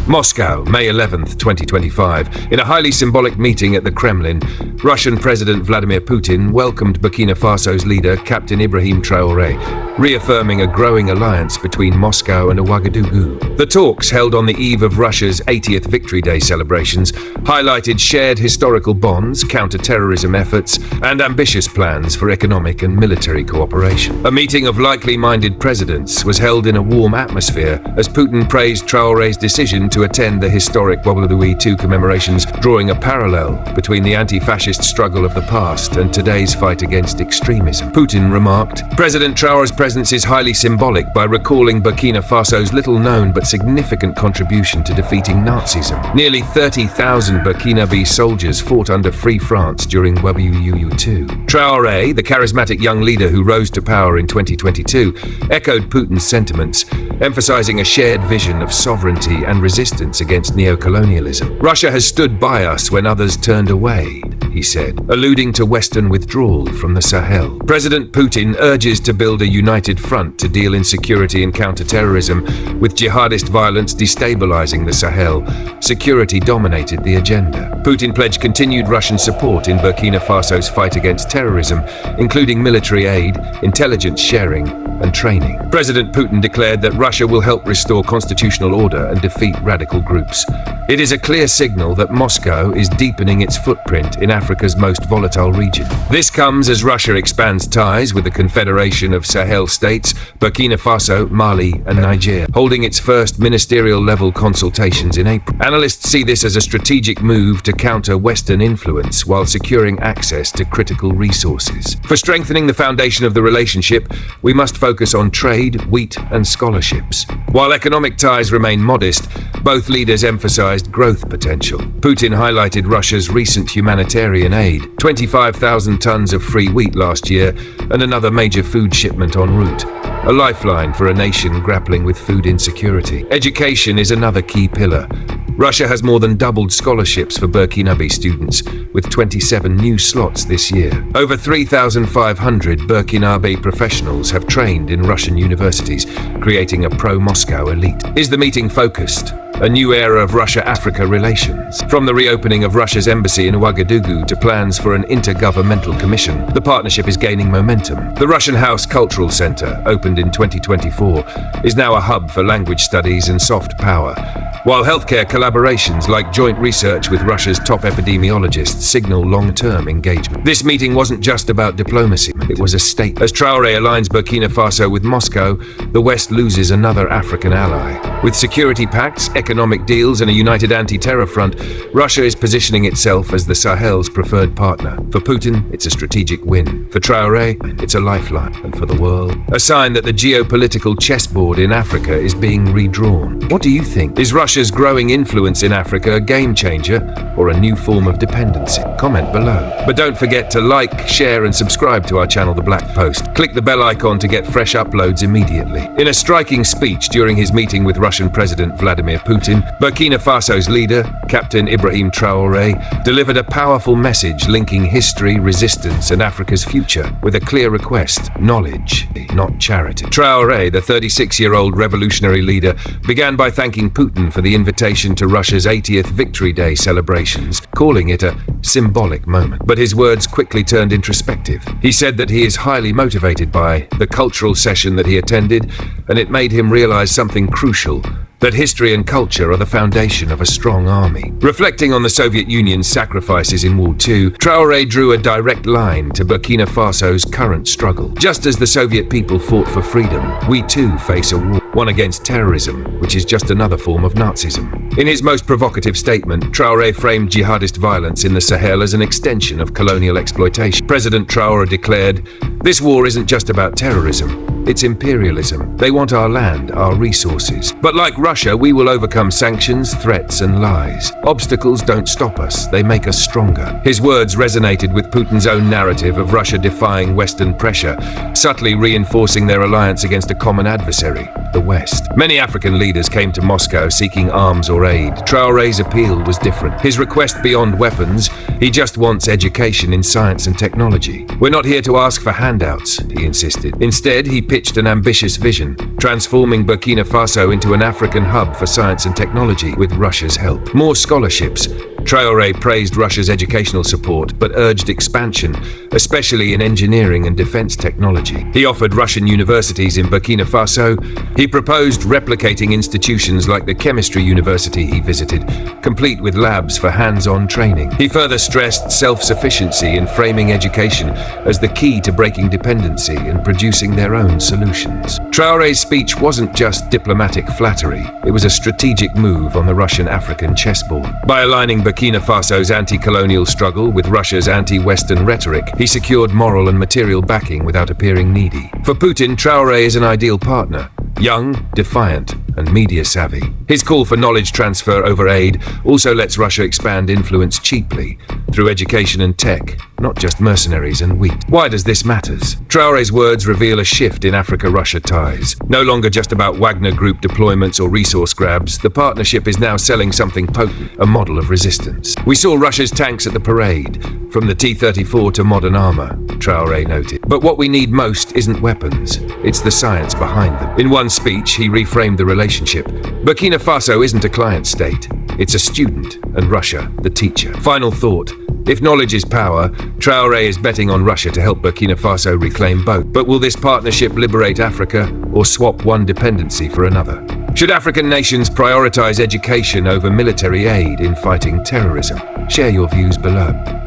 Moscow, May 11th, 2025. In a highly symbolic meeting at the Kremlin, Russian President Vladimir Putin welcomed Burkina Faso's leader, Captain Ibrahim Traoré, reaffirming a growing alliance between Moscow and Ouagadougou. The talks, held on the eve of Russia's 80th Victory Day celebrations, highlighted shared historical bonds, counter-terrorism efforts, and ambitious plans for economic and military cooperation. A meeting of likely-minded presidents was held in a warm atmosphere as Putin praised Traoré's decision to attend the historic Ouagadougou II commemorations, drawing a parallel between the anti-fascist struggle of the past and today's fight against extremism. Putin remarked, "President Traoré's presence is highly symbolic by recalling Burkina Faso's little-known but significant contribution to defeating Nazism. Nearly 30,000 Burkinabe soldiers fought under Free France during Ouagadougou II." Traoré, the charismatic young leader who rose to power in 2022, echoed Putin's sentiments, emphasizing a shared vision of sovereignty and resistance against neocolonialism. "Russia has stood by us when others turned away," he said, alluding to Western withdrawal from the Sahel. President Putin urges to build a united front to deal in security and counter-terrorism, with jihadist violence destabilizing the Sahel. Security dominated the agenda. Putin pledged continued Russian support in Burkina Faso's fight against terrorism, including military aid, intelligence sharing, and training. President Putin declared that Russia will help restore constitutional order and defeat radical groups. It is a clear signal that Moscow is deepening its footprint in Africa's most volatile region. This comes as Russia expands ties with the Confederation of Sahel states, Burkina Faso, Mali, and Niger, holding its first ministerial-level consultations in April. Analysts see this as a strategic move to counter Western influence while securing access to critical resources. For strengthening the foundation of the relationship, we must focus on trade, wheat, and scholarships. While economic ties remain modest, both leaders emphasized growth potential. Putin highlighted Russia's recent humanitarian aid, 25,000 tons of free wheat last year, and another major food shipment en route, a lifeline for a nation grappling with food insecurity. Education is another key pillar. Russia has more than doubled scholarships for Burkinabe students, with 27 new slots this year. Over 3,500 Burkinabe professionals have trained in Russian universities, creating a pro-Moscow elite. Is the meeting focused? A new era of Russia-Africa relations. From the reopening of Russia's embassy in Ouagadougou to plans for an intergovernmental commission, the partnership is gaining momentum. The Russian House Cultural Center, opened in 2024, is now a hub for language studies and soft power, while healthcare collaborations like joint research with Russia's top epidemiologists signal long-term engagement. This meeting wasn't just about diplomacy, it was a statement. As Traoré aligns Burkina Faso with Moscow, the West loses another African ally. With security pacts, economic deals, and a united anti-terror front, Russia is positioning itself as the Sahel's preferred partner. For Putin, it's a strategic win. For Traoré, it's a lifeline. And for the world, a sign that the geopolitical chessboard in Africa is being redrawn. What do you think? Is Russia's growing influence in Africa a game changer or a new form of dependency? Comment below. But don't forget to like, share, and subscribe to our channel, The Black Post. Click the bell icon to get fresh uploads immediately. In a striking speech during his meeting with Russian President Vladimir Putin, Burkina Faso's leader, Captain Ibrahim Traoré, delivered a powerful message linking history, resistance, and Africa's future with a clear request: knowledge, not charity. Traoré, the 36-year-old revolutionary leader, began by thanking Putin for the invitation to Russia's 80th Victory Day celebrations, calling it a symbolic moment. But his words quickly turned introspective. He said that he is highly motivated by the cultural session that he attended, and it made him realize something crucial: that history and culture are the foundation of a strong army. Reflecting on the Soviet Union's sacrifices in World War II, Traoré drew a direct line to Burkina Faso's current struggle. Just as the Soviet people fought for freedom, we too face a war, one against terrorism, which is just another form of Nazism. In his most provocative statement, Traoré framed jihadist violence in the Sahel as an extension of colonial exploitation. President Traoré declared, "This war isn't just about terrorism. It's imperialism. They want our land, our resources. But like Russia, we will overcome sanctions, threats, and lies. Obstacles don't stop us, they make us stronger." His words resonated with Putin's own narrative of Russia defying Western pressure, subtly reinforcing their alliance against a common adversary, the West. Many African leaders came to Moscow seeking arms or aid. Traoré's appeal was different. His request beyond weapons, he just wants education in science and technology. "We're not here to ask for handouts," he insisted. Instead, he pitched an ambitious vision, transforming Burkina Faso into an African hub for science and technology with Russia's help. More scholarships. Traoré praised Russia's educational support, but urged expansion, especially in engineering and defense technology. He offered Russian universities in Burkina Faso. He proposed replicating institutions like the chemistry university he visited, complete with labs for hands-on training. He further stressed self-sufficiency in framing education as the key to breaking dependency and producing their own solutions. Traoré's speech wasn't just diplomatic flattery, it was a strategic move on the Russian-African chessboard. By aligning Burkina Faso's anti-colonial struggle with Russia's anti-Western rhetoric, he secured moral and material backing without appearing needy. For Putin, Traoré is an ideal partner. Young, defiant, and media-savvy. His call for knowledge transfer over aid also lets Russia expand influence cheaply, through education and tech, not just mercenaries and wheat. Why does this matter? Traoré's words reveal a shift in Africa-Russia ties. No longer just about Wagner Group deployments or resource grabs, the partnership is now selling something potent, a model of resistance. We saw Russia's tanks at the parade, from the T-34 to modern armor, Traoré noted. But what we need most isn't weapons, it's the science behind them. In one speech, he reframed the relationship. Burkina Faso isn't a client state, it's a student, and Russia, the teacher. Final thought. If knowledge is power, Traoré is betting on Russia to help Burkina Faso reclaim both. But will this partnership liberate Africa or swap one dependency for another? Should African nations prioritize education over military aid in fighting terrorism? Share your views below.